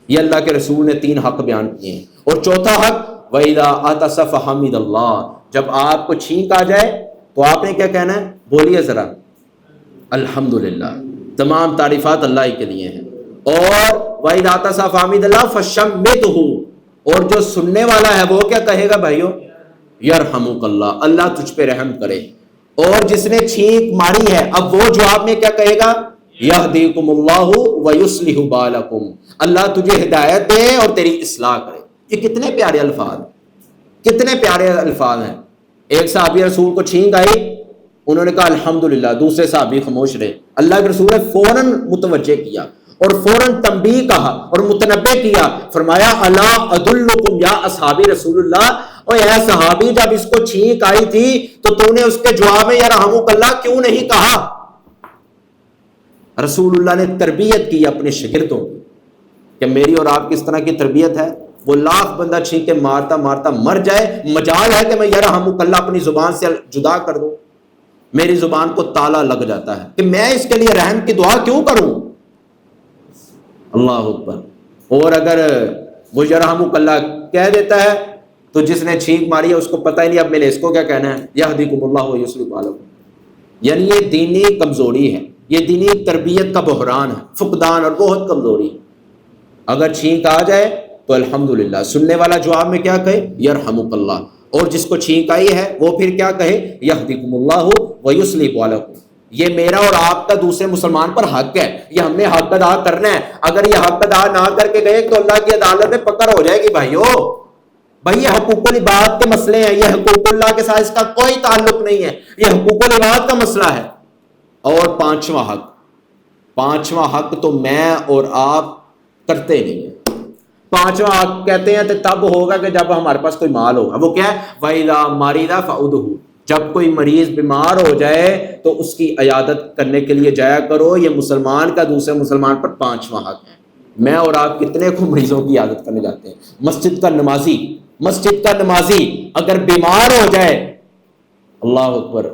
یہ اللہ کے رسول نے 3 حق بیان کیے ہیں۔ اور چوتھا حق وَإِذَا عَطَسَ فَحَمِدَ اللَّهُ، جب آپ کو چھینک آ جائے تو آپ نے کیا کہنا ہے؟ بولیے ذرا الحمدللہ، تمام تعریفات اللہ ہی کے لیے ہیں۔ اور وَإِذَا عَطَسَ فَحَمِدَ اللَّهُ فَشَمِّتْهُ، اور جو سننے والا ہے وہ کیا کہے گا بھائیو؟ یرحمک اللہ، اللہ تجھ پہ رحم کرے۔ اور جس نے چھینک ماری ہے اب وہ جواب میں کیا کہے گا؟ یہدیکم اللہ ویصلح بالکم، اللہ تجھے ہدایت دے اور تیری اصلاح کرے۔ یہ کتنے پیارے الفاظ، کتنے پیارے الفاظ ہیں۔ ایک صحابی رسول کو چھینک آئی، انہوں نے کہا الحمدللہ، دوسرے صحابی خاموش رہے۔ اللہ کے رسول نے فوراً متوجہ کیا اور فوراً تنبیہ کہا اور متنبہ کیا، فرمایا الا ادلکم یا اصحابی رسول اللہ، اور اے صحابی جب اس کو چھینک آئی تھی تو نے اس کے جواب میں یرحمک اللہ کیوں نہیں کہا؟ رسول اللہ نے تربیت کی اپنے شاگردوں کی کہ میری اور آپ کی اس طرح کی تربیت ہے، وہ لاکھ بندہ چھینکے مارتا مارتا مر جائے، مجال ہے کہ میں یرحمک اللہ اپنی زبان سے جدا کر دوں۔ میری زبان کو تالا لگ جاتا ہے کہ میں اس کے لیے رحم کی دعا کیوں کروں؟ اللہ اکبر۔ اور اگر وہ یرحمک اللہ کہہ دیتا ہے تو جس نے چھینک ماری ہے اس کو پتہ ہی نہیں اب میں نے اس کو کیا کہنا ہے، یہدیکم اللہ ویصلح بالکم۔ یعنی یہ دینی کمزوری ہے، یہ دینی تربیت کا بحران ہے، فقدان اور بہت کمزوری۔ اگر چھینک آ جائے تو الحمدللہ، سننے والا جواب میں کیا کہے؟ یرحمک اللہ، اور جس کو چھینک آئی ہے وہ پھر کیا کہے؟ یہدیکم اللہ ویصلح بالکم۔ یہ میرا اور آپ کا دوسرے مسلمان پر حق ہے، یہ ہم نے حق ادا کرنا ہے۔ اگر یہ حق ادا نہ کر کے گئے تو اللہ کی عدالت میں پکڑ ہو جائے گی بھائیو۔ بھائی یہ حقوق العباد کے مسئلے ہیں، یہ حقوق اللہ کے ساتھ اس کا کوئی تعلق نہیں ہے، یہ حقوق العباد کا مسئلہ ہے۔ اور پانچواں حق تو میں اور آپ کرتے نہیں ہیں۔ پانچواں حق کہتے ہیں تو تب ہوگا کہ جب ہمارے پاس کوئی مال ہوگا۔ وہ کیا ہے؟ وَإِذَا مَرِضَ فَعُودُهُ، جب کوئی مریض بیمار ہو جائے تو اس کی عیادت کرنے کے لیے جایا کرو۔ یہ مسلمان کا دوسرے مسلمان پر 5واں حق ہے۔ میں اور آپ کتنے کو مریضوں کی عیادت کرنے جاتے ہیں؟ مسجد کا نمازی اگر بیمار ہو جائے، اللہ اکبر،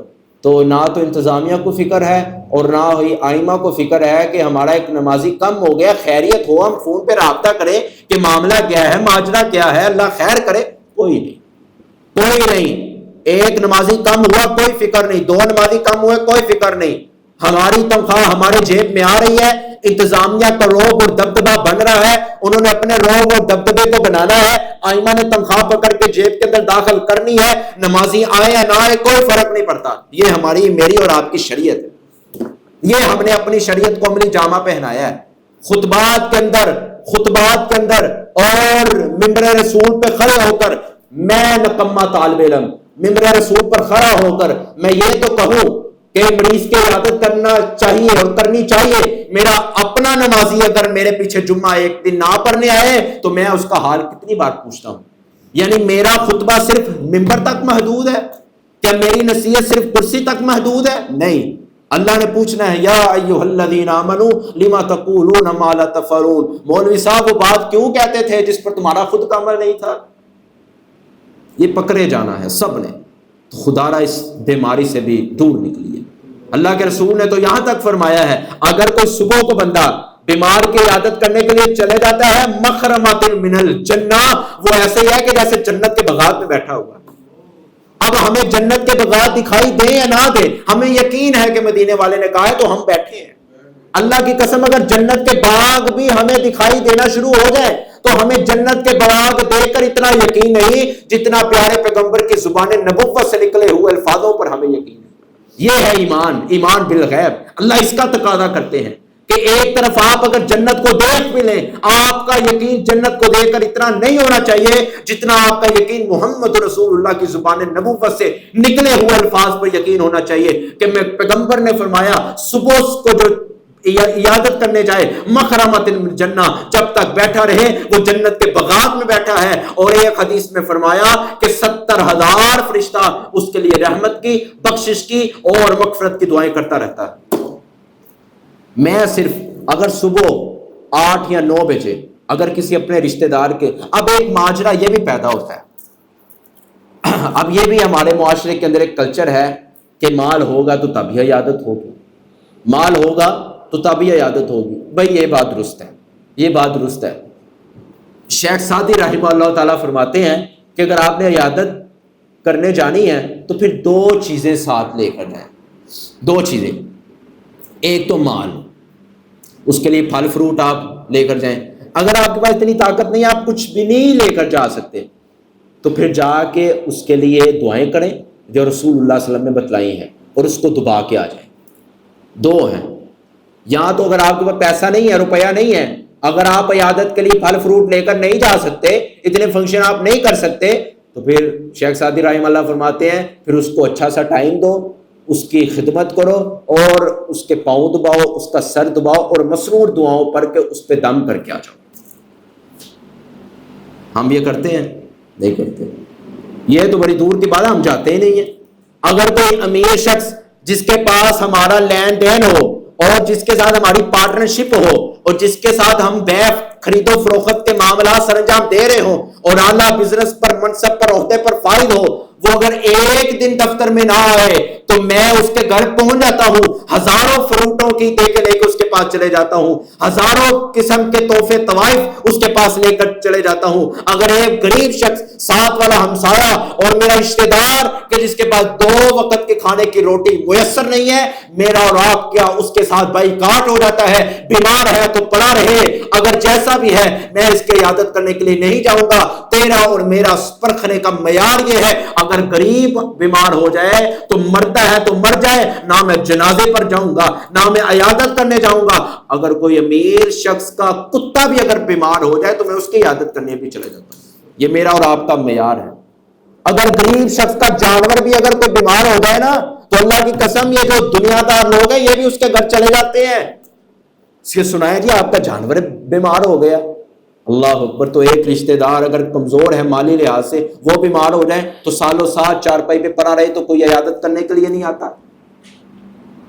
تو نہ تو انتظامیہ کو فکر ہے اور نہ ہی آئمہ کو فکر ہے کہ ہمارا ایک نمازی کم ہو گیا، خیریت ہو، ہم فون پہ رابطہ کریں کہ معاملہ کیا ہے، ماجرا کیا ہے، اللہ خیر کرے۔ کوئی نہیں۔ ایک نمازی کم ہوا کوئی فکر نہیں، 2 نمازی کم ہوئے کوئی فکر نہیں۔ ہماری تنخواہ ہمارے جیب میں آ رہی ہے، انتظامیہ کا روب اور دبدبہ بن رہا ہے، انہوں نے اپنے روب اور دبدبے کو بنانا ہے، آئمہ نے تنخواہ پکڑ کے جیب کے اندر داخل کرنی ہے، نمازی آئے یا نہ آئے کوئی فرق نہیں پڑتا۔ یہ ہماری، میری اور آپ کی شریعت ہے، یہ ہم نے اپنی شریعت کو عملی جامہ پہنایا ہے۔ خطبات کے اندر اور ممبر رسول پہ کھڑے ہو کر میں نکما طالب علم، ممبر رسول پر کھڑا ہو کر میں یہ تو کہوں کہ مریض کی عیادت کرنا چاہیے اور کرنی چاہیے. میرا اپنا نمازی اگر میرے پیچھے جمعہ ایک دن نہ پڑھنے آئے تو میں اس کا حال کتنی بار پوچھتا ہوں. یعنی میرا خطبہ صرف ممبر تک محدود ہے؟ کیا میری نصیحت صرف کرسی تک محدود ہے؟ نہیں. اللہ نے پوچھنا ہے یا ایھا الذین آمنوا لما تقولون ما لا تفعلون. مولوی صاحب وہ بات کیوں کہتے تھے جس پر تمہارا خود کا عمل نہیں تھا؟ یہ پکڑے جانا ہے سب نے. خدا را اس بیماری سے بھی دور نکلیے. اللہ کے رسول نے تو یہاں تک فرمایا ہے اگر کوئی صبح کو بندہ بیمار کی عیادت کرنے کے لیے چلے جاتا ہے مخرمۃ من الجنہ، وہ ایسے ہی ہے کہ جیسے جنت کے باغات میں بیٹھا ہوا. اب ہمیں جنت کے باغات دکھائی دیں یا نہ دیں، ہمیں یقین ہے کہ مدینے والے نے کہا ہے تو ہم بیٹھے ہیں. اللہ کی قسم اگر جنت کے باغ بھی ہمیں دکھائی دینا شروع ہو جائے تو ہمیں جنت کے باغ دیکھ کر اتنا یقین نہیں جتنا پیارے پیغمبر کی زبان نبوت سے نکلے ہوئے الفاظوں پر ہمیں یقین ہے. یہ ہے ایمان، ایمان بالغیب. اللہ اس کا تقاضا کرتے ہیں کہ ایک طرف آپ اگر جنت کو دیکھ بھی لیں، آپ کا یقین جنت کو دیکھ کر اتنا نہیں ہونا چاہیے جتنا آپ کا یقین محمد رسول اللہ کی زبان نبوت سے نکلے ہوئے الفاظ پر یقین ہونا چاہیے کہ میں پیغمبر نے فرمایا صبح کو جو عیادت کرنے جائے مخرمۃ الجنہ، جب تک بیٹھا رہے وہ جنت کے باغات میں بیٹھا ہے. اور ایک حدیث میں فرمایا کہ 70,000 فرشتہ اس کے لیے رحمت کی، بخشش کی اور مغفرت کی دعائیں کرتا رہتا ہے. میں صرف اگر صبح 8 یا 9 بجے اگر کسی اپنے رشتہ دار کے، اب ایک ماجرا یہ بھی پیدا ہوتا ہے. اب یہ بھی ہمارے معاشرے کے اندر ایک کلچر ہے کہ مال ہوگا تو تبھی عیادت ہوگی، مال ہوگا تو تبھی عیادت ہوگی. بھائی یہ بات درست ہے، یہ بات درست ہے. شیخ سعدی رحمہ اللہ تعالیٰ فرماتے ہیں کہ اگر آپ نے عیادت کرنے جانی ہے تو پھر 2 چیزیں ساتھ لے کر جائیں. 2 چیزیں، ایک تو مال، اس کے لیے پھل فروٹ آپ لے کر جائیں. اگر آپ کے پاس اتنی طاقت نہیں، آپ کچھ بھی نہیں لے کر جا سکتے، تو پھر جا کے اس کے لیے دعائیں کریں جو رسول اللہ صلی اللہ علیہ وسلم نے بتلائی ہیں اور اس کو دبا کے آ جائیں. 2 ہیں. یا تو اگر آپ کے پاس پیسہ نہیں ہے، روپیہ نہیں ہے، اگر آپ عیادت کے لیے پھل فروٹ لے کر نہیں جا سکتے، اتنے فنکشن آپ نہیں کر سکتے، تو پھر شیخ سعدی رحمہ اللہ فرماتے ہیں پھر اس کو اچھا سا ٹائم دو، اس کی خدمت کرو اور اس کے پاؤں دباؤ، اس کا سر دباؤ اور مسرور دعاؤں پڑھ کے اس پہ دم کر کے آ جاؤ. ہم یہ کرتے ہیں؟ نہیں کرتے. یہ تو بڑی دور کی بات ہے، ہم جاتے ہی نہیں ہیں. اگر کوئی امیر شخص جس کے پاس ہمارا لین دین ہو اور جس کے ساتھ ہماری پارٹنرشپ ہو اور جس کے ساتھ ہم بیع خرید و فروخت کے معاملات سر انجام دے رہے ہوں اور اعلیٰ بزنس پر، منصب پر، عہدے پر فائز ہو، وہ اگر ایک دن دفتر میں نہ آئے تو میں اس کے گھر پہنچ جاتا ہوں، ہزاروں فروٹوں کی لے کے اس کے پاس چلے جاتا ہوں، ہزاروں قسم کے تحفے طوائف اس کے پاس لے کر چلے جاتا ہوں. اگر ایک غریب شخص، ساتھ والا ہمسایہ اور میرا رشتہ دار کہ جس کے پاس 2 وقت کے کھانے کی روٹی میسر نہیں ہے، میرا اور آپ کیا اس کے ساتھ بائیکاٹ ہو جاتا ہے. بیمار ہے تو پڑا رہے، اگر جیسا بھی ہے میں اس کی عیادت کرنے کے لیے نہیں جاؤں گا. تیرا اور میرا پرکھنے کا معیار یہ ہے، اگر غریب بیمار ہو جائے تو مرتا ہے تو مر جائے، نہ میں جنازے پر جاؤں گا نہ میں عیادت کرنے جاؤں گا. اگر کوئی امیر شخص کا کتا بھی اگر بیمار ہو جائے تو میں اس کی عیادت کرنے بھی چلے جاتا ہوں. یہ میرا اور آپ کا معیار ہے. اگر غریب شخص کا جانور بھی اگر کوئی بیمار ہو جائے نا تو اللہ کی قسم یہ جو دنیا دار لوگ ہیں یہ بھی اس کے گھر چلے جاتے ہیں. اس کے سنایا جی آپ کا جانور بیمار ہو گیا، اللہ اکبر. تو ایک رشتہ دار اگر کمزور ہے مالی لحاظ سے، وہ بیمار ہو جائے تو سالوں سال چارپائی پہ پڑا رہے تو کوئی عیادت کرنے کے لیے نہیں آتا.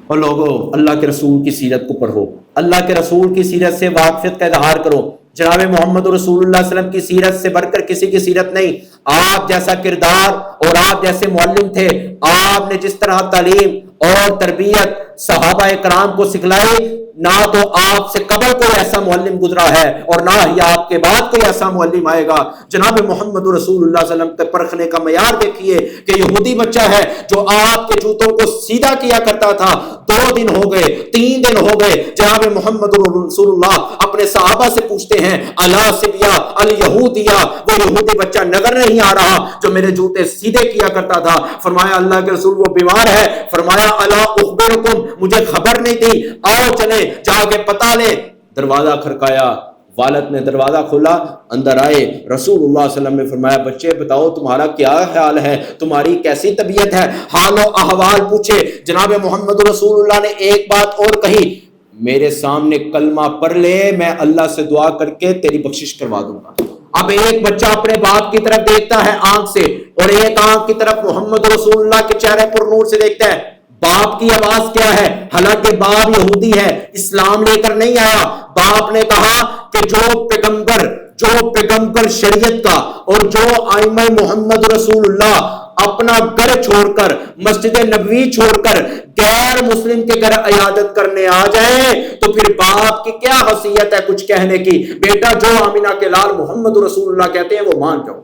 اور لوگوں اللہ کے رسول کی سیرت کو پڑھو، اللہ کے رسول کی سیرت سے واقفیت کا اظہار کرو. جناب محمد رسول اللہ صلی اللہ علیہ وسلم کی سیرت سے بڑھ کر کسی کی سیرت نہیں. آپ جیسا کردار اور آپ جیسے معلم تھے، آپ نے جس طرح تعلیم اور تربیت صحابہ کرام کو سکھلائی، نہ تو آپ سے قبل کوئی ایسا معلم گزرا ہے اور نہ ہی آپ کے بعد کوئی ایسا معلم آئے گا. جناب محمد رسول اللہ صلی اللہ علیہ وسلم کے پرکھنے کا معیار دیکھیے کہ یہودی بچہ ہے جو آپ کے جوتوں کو سیدھا کیا کرتا تھا، 2 دن ہو گئے، 3 دن ہو گئے، جناب محمد رسول اللہ اپنے صحابہ سے پوچھتے ہیں الا سبیا الیہودیہ، وہ یہودی بچہ نظر نہیں آ رہا جو میرے جوتے سیدھے کیا کرتا تھا. فرمایا اللہ کے رسول وہ بیمار ہے. فرمایا الا اخبرکم، مجھے خبر نہیں تھی، آؤ چلے جا کے پتا لے. دروازہ کھڑکایا، والد نے دروازہ کھولا، اندر آئے، رسول اللہ صلی اللہ علیہ وسلم نے فرمایا بچے بتاؤ تمہارا کیا خیال ہے، تمہاری کیسی طبیعت ہے، حال و احوال پوچھے۔ جناب محمد رسول اللہ نے ایک بات اور کہی، میرے سامنے کلمہ پڑھ لے، میں اللہ سے دعا کر کے تیری بخشش کروا دوں گا۔ اب ایک بچہ اپنے باپ کی طرف دیکھتا ہے آنکھ سے، اور ایک آنکھ کی طرف محمد رسول اللہ کے چہرے پر نور سے دیکھتا ہے۔ باپ کی آواز کیا ہے؟ حالانکہ باپ یہودی ہے، اسلام لے کر نہیں آیا۔ باپ نے کہا کہ جو پیغمبر شریعت کا اور جو ائمہ محمد رسول اللہ اپنا گھر چھوڑ کر، مسجد نبوی چھوڑ کر غیر مسلم کے گھر عیادت کرنے آ جائیں تو پھر باپ کی کیا حیثیت ہے کچھ کہنے کی؟ بیٹا جو آمینہ کے لال محمد رسول اللہ کہتے ہیں وہ مان جاؤ۔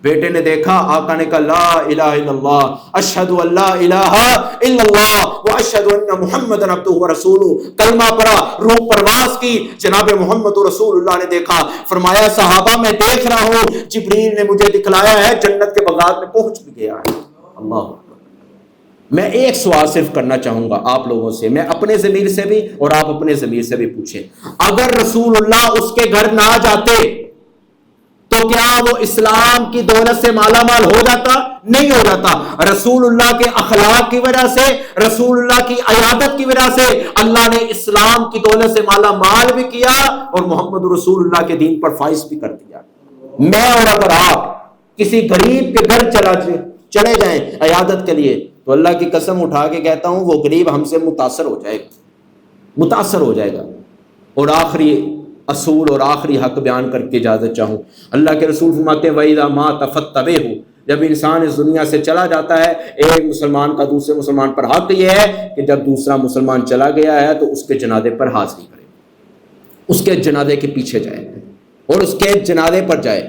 بیٹے نے دیکھا، آقا نے کہا لا الہ الا اللہ اشہد ان لا الہ الا اللہ واشہد ان محمد عبدہ ورسولہ، کلمہ پڑھا، روح پرواز کی۔ جناب محمد رسول اللہ نے دیکھا، فرمایا صحابہ میں دیکھ رہا ہوں جبریل نے مجھے دکھلایا ہے جنت کے باغات میں پہنچ بھی گیا ہے۔ اللہ، میں ایک سوال صرف کرنا چاہوں گا آپ لوگوں سے، میں اپنے ضمیر سے بھی اور آپ اپنے ضمیر سے بھی پوچھیں، اگر رسول اللہ اس کے گھر نہ جاتے تو کیا وہ اسلام کی دولت سے مالا مال ہو جاتا؟ نہیں ہو جاتا۔ رسول اللہ کے اخلاق کی وجہ سے، رسول اللہ کی عیادت کی وجہ سے اللہ نے اسلام کی دولت سے مالا مال بھی کیا اور محمد رسول اللہ کے دین پر فائز بھی کر دیا۔ میں اور اگر آپ کسی غریب کے گھر چلے جائیں عیادت کے لیے تو اللہ کی قسم اٹھا کے کہتا ہوں وہ غریب ہم سے متاثر ہو جائے گا۔ اور آخری اصول اور آخری حق بیان کر کے اجازت چاہوں، اللہ کے رسول فرماتے ہیں وَإِذَا مَاتَ فَاتَّبِعْهُ، جب انسان اس دنیا سے چلا جاتا ہے، ایک مسلمان کا دوسرے مسلمان پر حق یہ ہے کہ جب دوسرا مسلمان چلا گیا ہے تو اس کے جنازے پر حاضری کرے، اس کے جنازے کے پیچھے جائے اور اس کے جنازے پر جائے۔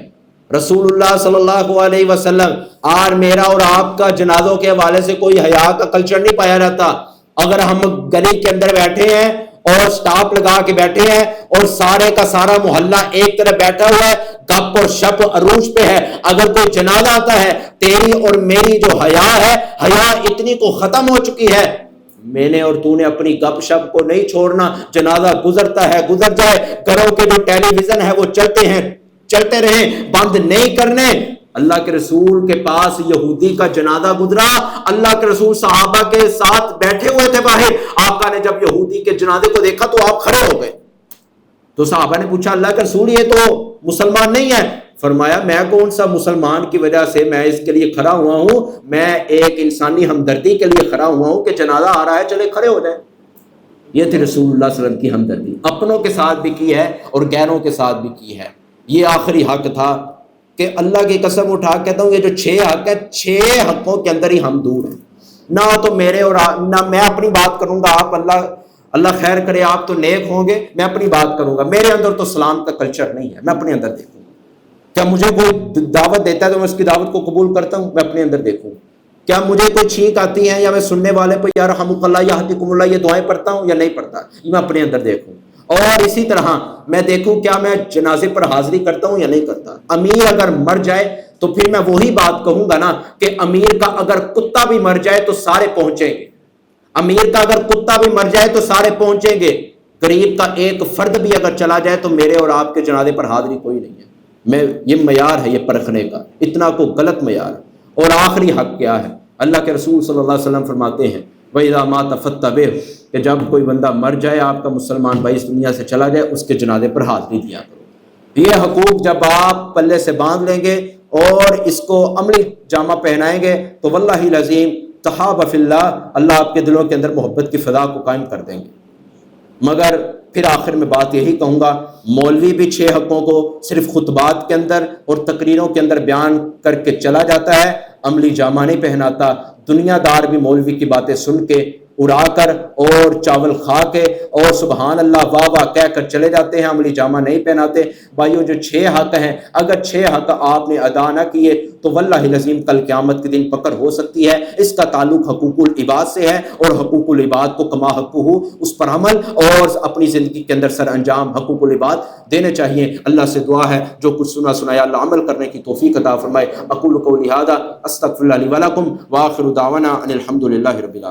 رسول اللہ صلی اللہ علیہ وسلم، اور میرا اور آپ کا جنازوں کے حوالے سے کوئی حیا کا کلچر نہیں پایا جاتا۔ اگر ہم گلی کے اندر بیٹھے ہیں اور سٹاپ لگا کے بیٹھے ہیں اور سارے کا سارا محلہ ایک طرف بیٹھا ہوا ہے، گپ اور شپ عروج پہ ہے، اگر کوئی جنازہ آتا ہے، تیری اور میری جو حیا ہے، حیا اتنی کو ختم ہو چکی ہے، میں نے اور تو نے اپنی گپ شپ کو نہیں چھوڑنا۔ جنازہ گزرتا ہے گزر جائے، گھروں کے جو ٹیلی ویژن ہے وہ چلتے رہیں، بند نہیں کرنے۔ اللہ کے رسول کے پاس یہودی کا جنازہ گزرا، اللہ کے رسول صحابہ کے ساتھ بیٹھے ہوئے تھے باہر، آقا نے جب یہودی کے جنازے کو دیکھا تو آپ کھڑے ہو گئے۔ تو صحابہ نے پوچھا اللہ کے رسول یہ تو مسلمان نہیں ہے۔ فرمایا میں کون سا مسلمان کی وجہ سے میں اس کے لیے کھڑا ہوا ہوں، میں ایک انسانی ہمدردی کے لیے کھڑا ہوا ہوں کہ جنازہ آ رہا ہے چلے کھڑے ہو جائیں۔ یہ تھی رسول اللہ صلی اللہ علیہ وسلم کی ہمدردی، اپنوں کے ساتھ بھی کی ہے اور غیروں کے ساتھ بھی کی ہے۔ یہ آخری حق تھا کہ اللہ کی قسم اٹھا کہتا ہوں یہ جو 6 حق ہیں، 6 حقوں کے اندر ہی ہم دور ہیں۔ نہ تو میرے اور نہ میں اپنی بات کروں گا، آپ اللہ خیر کرے آپ تو نیک ہوں گے، میں اپنی بات کروں گا، میرے اندر تو اسلام کا کلچر نہیں ہے، میں اپنے اندر دیکھوں گا۔ کیا مجھے کوئی دعوت دیتا ہے تو میں اس کی دعوت کو قبول کرتا ہوں؟ میں اپنے اندر دیکھوں۔ کیا مجھے کوئی چھینک آتی ہے یا میں سننے والے پہ یا رحمک اللہ یا یہدیکم اللہ یہ دعائیں پڑھتا ہوں یا نہیں پڑھتا؟ یہ میں اپنے اندر دیکھوں۔ اور اسی طرح میں دیکھوں کیا میں جنازے پر حاضری کرتا ہوں یا نہیں کرتا۔ امیر اگر مر جائے تو پھر میں وہی بات کہوں گا نا کہ امیر کا اگر کتا بھی مر جائے تو سارے پہنچیں گے، امیر کا اگر کتا بھی مر جائے تو سارے پہنچیں گے، غریب کا ایک فرد بھی اگر چلا جائے تو میرے اور آپ کے جنازے پر حاضری کوئی نہیں ہے۔ یہ معیار ہے یہ پرکھنے کا، اتنا کو غلط معیار ہے۔ اور آخری حق کیا ہے؟ اللہ کے رسول صلی اللہ علیہ وسلم فرماتے ہیں وَإِذَا مَاتَ فَاتَّبِعْهُ، کہ جب کوئی بندہ مر جائے، آپ کا مسلمان بھائی اس دنیا سے چلا جائے، اس کے جنازے پر حاضری دیا کرو۔ یہ حقوق جب آپ پلے سے باندھ لیں گے اور اس کو عملی جامہ پہنائیں گے تو واللہ العظیم تحاب فی اللہ، اللہ آپ کے دلوں کے اندر محبت کی فضا کو قائم کر دیں گے۔ مگر پھر آخر میں بات یہی کہوں گا، مولوی بھی 6 حقوں کو صرف خطبات کے اندر اور تقریروں کے اندر بیان کر کے چلا جاتا ہے، عملی جامہ نہیں پہناتا۔ دنیا دار بھی مولوی کی باتیں سن کے اڑا کر اور چاول کھا کے اور سبحان اللہ واہ واہ کہہ کر چلے جاتے ہیں، عملی جامہ نہیں پہناتے۔ بھائیوں جو 6 حق ہیں، اگر 6 حق آپ نے ادا نہ کیے تو واللہ العظیم کل قیامت کے دن پکڑ ہو سکتی ہے۔ اس کا تعلق حقوق العباد سے ہے اور حقوق العباد کو کما حقہ اس پر عمل اور اپنی زندگی کے اندر سر انجام حقوق العباد دینے چاہیے۔ اللہ سے دعا ہے جو کچھ سنا سنایا اللہ عمل کرنے کی توفیق عطا فرمائے۔ اقول قولی ھذا استغفر اللہ لی ولکم وآخر دعوانا ان الحمد للہ رب العالمین۔